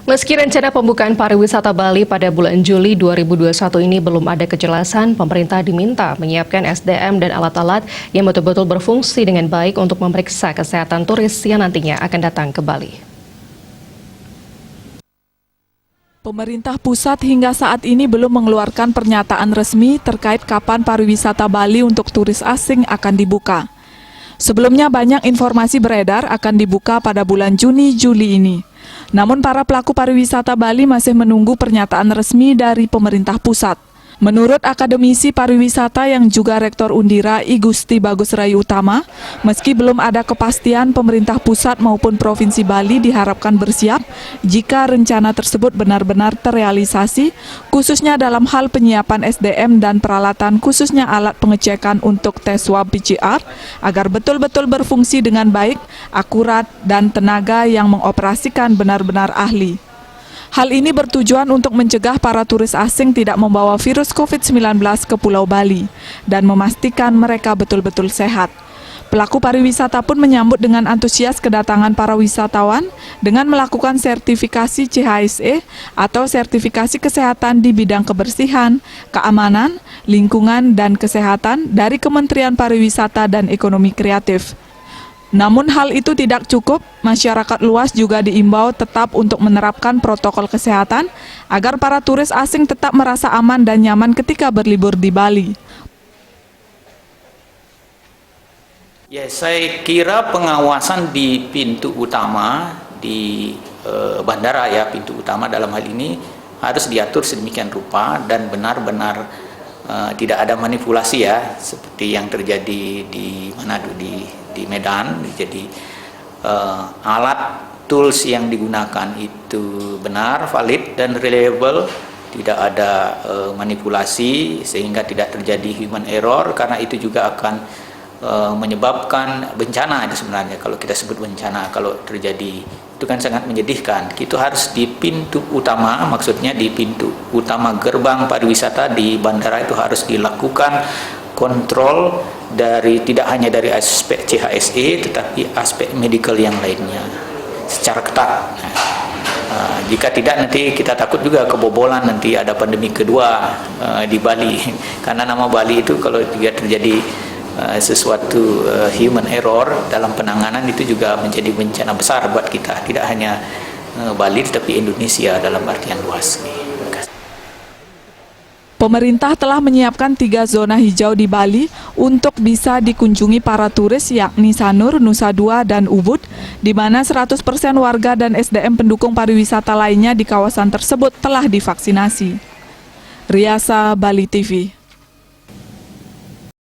Meski rencana pembukaan pariwisata Bali pada bulan Juli 2021 ini belum ada kejelasan, pemerintah diminta menyiapkan SDM dan alat-alat yang betul-betul berfungsi dengan baik untuk memeriksa kesehatan turis yang nantinya akan datang ke Bali. Pemerintah pusat hingga saat ini belum mengeluarkan pernyataan resmi terkait kapan pariwisata Bali untuk turis asing akan dibuka. Sebelumnya banyak informasi beredar akan dibuka pada bulan Juni-Juli ini. Namun para pelaku pariwisata Bali masih menunggu pernyataan resmi dari pemerintah pusat. Menurut akademisi pariwisata yang juga Rektor Undira I Gusti Bagus Rayu Utama, meski belum ada kepastian, pemerintah pusat maupun Provinsi Bali diharapkan bersiap jika rencana tersebut benar-benar terrealisasi, khususnya dalam hal penyiapan SDM dan peralatan khususnya alat pengecekan untuk tes swab PCR, agar betul-betul berfungsi dengan baik, akurat, dan tenaga yang mengoperasikan benar-benar ahli. Hal ini bertujuan untuk mencegah para turis asing tidak membawa virus COVID-19 ke Pulau Bali dan memastikan mereka betul-betul sehat. Pelaku pariwisata pun menyambut dengan antusias kedatangan para wisatawan dengan melakukan sertifikasi CHSE atau sertifikasi kesehatan di bidang kebersihan, keamanan, lingkungan, dan kesehatan dari Kementerian Pariwisata dan Ekonomi Kreatif. Namun hal itu tidak cukup, masyarakat luas juga diimbau tetap untuk menerapkan protokol kesehatan agar para turis asing tetap merasa aman dan nyaman ketika berlibur di Bali. Ya, saya kira pengawasan di pintu utama di bandara, ya, pintu utama dalam hal ini harus diatur sedemikian rupa dan benar-benar tidak ada manipulasi, ya, seperti yang terjadi di Manado, di Medan. Jadi alat tools yang digunakan itu benar, valid, dan reliable, tidak ada manipulasi sehingga tidak terjadi human error, karena itu juga akan menyebabkan bencana. Itu sebenarnya kalau kita sebut bencana, kalau terjadi itu kan sangat menyedihkan. Itu harus di pintu utama, maksudnya di pintu utama gerbang pariwisata di bandara itu harus dilakukan kontrol dari tidak hanya dari aspek CHSE tetapi aspek medical yang lainnya secara ketat. Jika tidak, nanti kita takut juga kebobolan, nanti ada pandemi kedua di Bali karena nama Bali itu kalau tidak terjadi sesuatu human error dalam penanganan itu juga menjadi bencana besar buat kita, tidak hanya Bali tetapi Indonesia dalam artian luas. Pemerintah telah menyiapkan 3 zona hijau di Bali untuk bisa dikunjungi para turis, yakni Sanur, Nusa Dua, dan Ubud, di mana 100% warga dan SDM pendukung pariwisata lainnya di kawasan tersebut telah divaksinasi. Riasa, Bali TV.